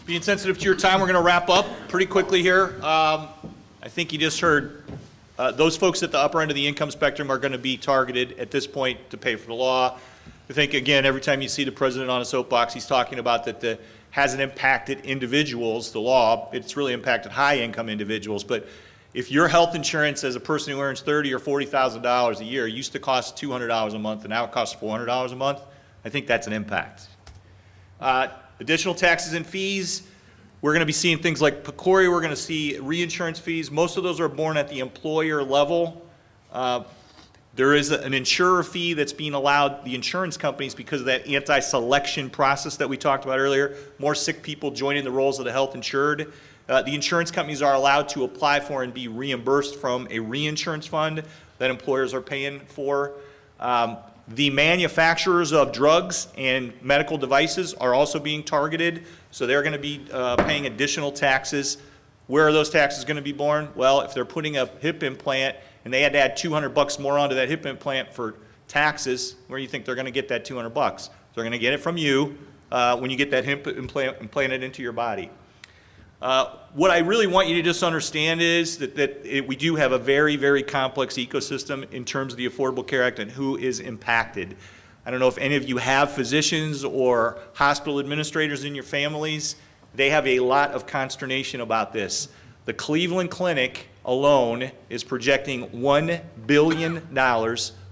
Being sensitive to your time, we're going to wrap up pretty quickly here. I think you just heard those folks at the upper end of the income spectrum are going to be targeted at this point to pay for the law. I think, again, every time you see the president on a soapbox, he's talking about that hasn't impacted individuals, the law. It's really impacted high-income individuals. But if your health insurance as a person who earns $30,000 or $40,000 a year used to cost $200 a month and now it costs $400 a month, I think that's an impact. Additional taxes and fees, we're going to be seeing things like PCORI, we're going to see reinsurance fees. Most of those are borne at the employer level. There is an insurer fee that's being allowed the insurance companies because of that anti-selection process that we talked about earlier, more sick people joining the rolls of the health insured. The insurance companies are allowed to apply for and be reimbursed from a reinsurance fund that employers are paying for. The manufacturers of drugs and medical devices are also being targeted, so they're going to be paying additional taxes. Where are those taxes going to be borne? Well, if they're putting a hip implant and they had to add $200 more onto that hip implant for taxes, where do you think they're going to get that $200? They're going to get it from you when you get that hip implant implanted into your body. What I really want you to just understand is that we do have a very, very complex ecosystem in terms of the Affordable Care Act and who is impacted. I don't know if any of you have physicians or hospital administrators in your families. They have a lot of consternation about this. The Cleveland Clinic alone is projecting $1 billion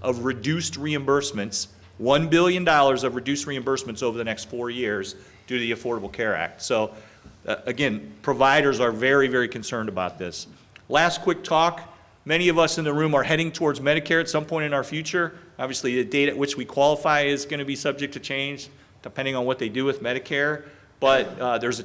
of reduced reimbursements, $1 billion of reduced reimbursements over the next 4 years due to the Affordable Care Act. So again, providers are very, very concerned about this. Last quick talk. Many of us in the room are heading towards Medicare at some point in our future. Obviously, the date at which we qualify is going to be subject to change depending on what they do with Medicare. But there's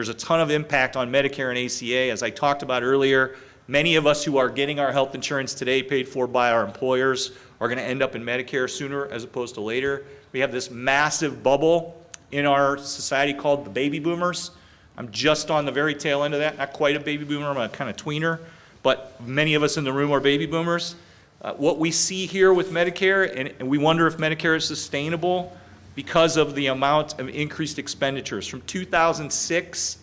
a ton of impact on Medicare and ACA. As I talked about earlier, many of us who are getting our health insurance today paid for by our employers are going to end up in Medicare sooner as opposed to later. We have this massive bubble in our society called the baby boomers. I'm just on the very tail end of that, not quite a baby boomer, I'm a kind of tweener, but many of us in the room are baby boomers. What we see here with Medicare, and we wonder if Medicare is sustainable because of the amount of increased expenditures. From 2006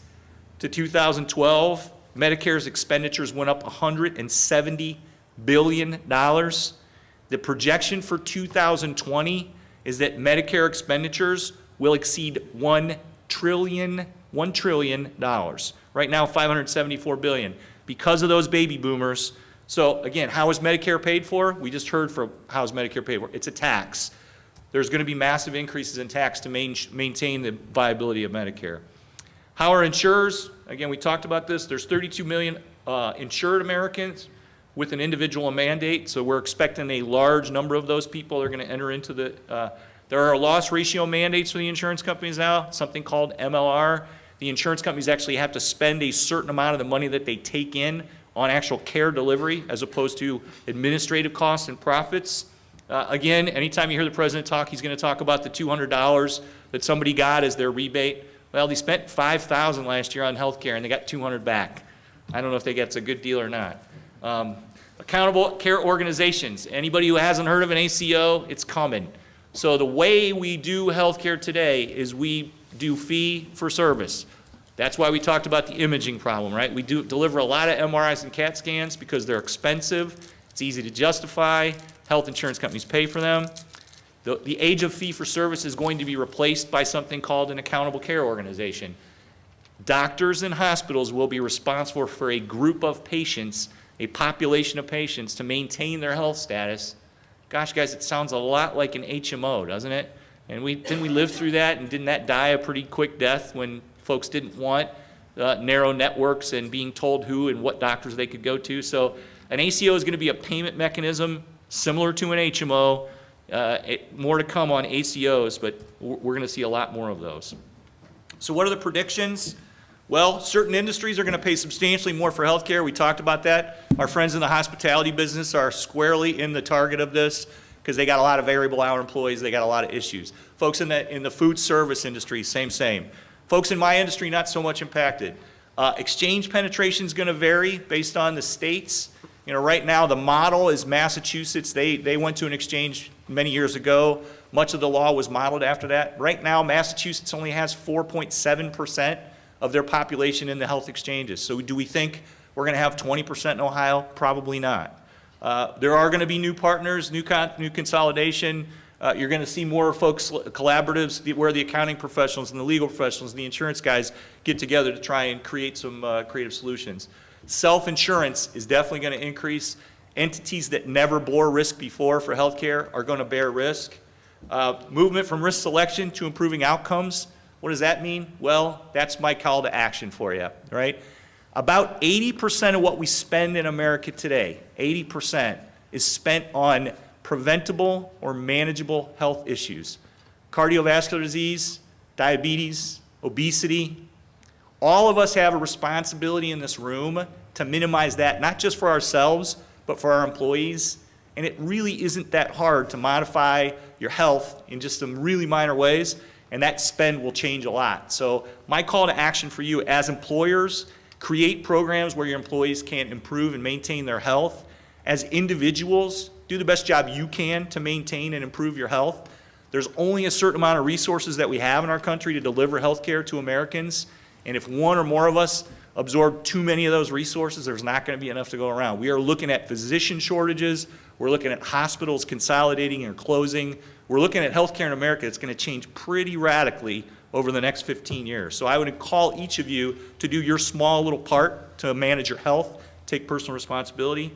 to 2012, Medicare's expenditures went up $170 billion. The projection for 2020 is that Medicare expenditures will exceed $1 trillion. Right now, $574 billion. Because of those baby boomers. So again, how is Medicare paid for? We just heard from how is Medicare paid for. It's a tax. There's going to be massive increases in tax to maintain the viability of Medicare. How are insurers? Again, we talked about this. There's 32 million insured Americans with an individual mandate, so we're expecting a large number of those people are going to enter into the, there are loss ratio mandates for the insurance companies now, something called MLR. The insurance companies actually have to spend a certain amount of the money that they take in on actual care delivery as opposed to administrative costs and profits. Again, anytime you hear the president talk, he's going to talk about the $200 that somebody got as their rebate. Well, they spent $5,000 last year on health care and they got $200 back. I don't know if that's a good deal or not. Accountable care organizations. Anybody who hasn't heard of an ACO, it's coming. So the way we do health care today is we do fee for service. That's why we talked about the imaging problem, right? We do deliver a lot of MRIs and CAT scans because they're expensive. It's easy to justify. Health insurance companies pay for them. The age of fee for service is going to be replaced by something called an accountable care organization. Doctors and hospitals will be responsible for a group of patients, a population of patients, to maintain their health status. Gosh, guys, it sounds a lot like an HMO, doesn't it? And didn't we live through that, and didn't that die a pretty quick death when folks didn't want narrow networks and being told who and what doctors they could go to? So an ACO is going to be a payment mechanism similar to an HMO. More to come on ACOs, but we're going to see a lot more of those. So what are the predictions? Well, certain industries are going to pay substantially more for health care. We talked about that. Our friends in the hospitality business are squarely in the target of this because they got a lot of variable hour employees. They got a lot of issues. Folks in the food service industry, same. Folks in my industry, not so much impacted. Exchange penetration is going to vary based on the states. You know, right now the model is Massachusetts. They went to an exchange many years ago. Much of the law was modeled after that. Right now, Massachusetts only has 4.7% of their population in the health exchanges. So do we think we're going to have 20% in Ohio? Probably not. There are going to be new partners, new consolidation. You're going to see more folks, collaboratives, where the accounting professionals and the legal professionals and the insurance guys get together to try and create some creative solutions. Self-insurance is definitely going to increase. Entities that never bore risk before for healthcare are going to bear risk. Movement from risk selection to improving outcomes. What does that mean? Well, that's my call to action for you, right? About 80% of what we spend in America today, 80%, is spent on preventable or manageable health issues. Cardiovascular disease, diabetes, obesity. All of us have a responsibility in this room to minimize that, not just for ourselves, but for our employees. And it really isn't that hard to modify your health in just some really minor ways, and that spend will change a lot. So my call to action for you as employers, create programs where your employees can improve and maintain their health. As individuals, do the best job you can to maintain and improve your health. There's only a certain amount of resources that we have in our country to deliver health care to Americans, and if one or more of us absorb too many of those resources, there's not going to be enough to go around. We are looking at physician shortages. We're looking at hospitals consolidating and closing. We're looking at healthcare in America that's going to change pretty radically over the next 15 years. So I would call each of you to do your small little part to manage your health, take personal responsibility,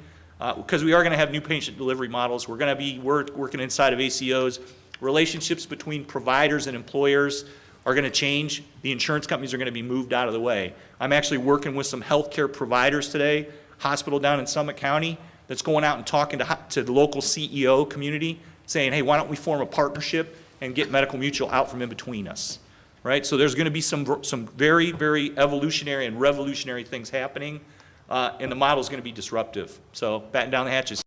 because we are going to have new patient delivery models. We're going to be working inside of ACOs. Relationships between providers and employers are going to change. The insurance companies are going to be moved out of the way. I'm actually working with some healthcare providers today, hospital down in Summit County, that's going out and talking to the local CEO community, saying, hey, why don't we form a partnership and get Medical Mutual out from in between us, right? So there's going to be some very, very evolutionary and revolutionary things happening, and the model is going to be disruptive. So batten down the hatches.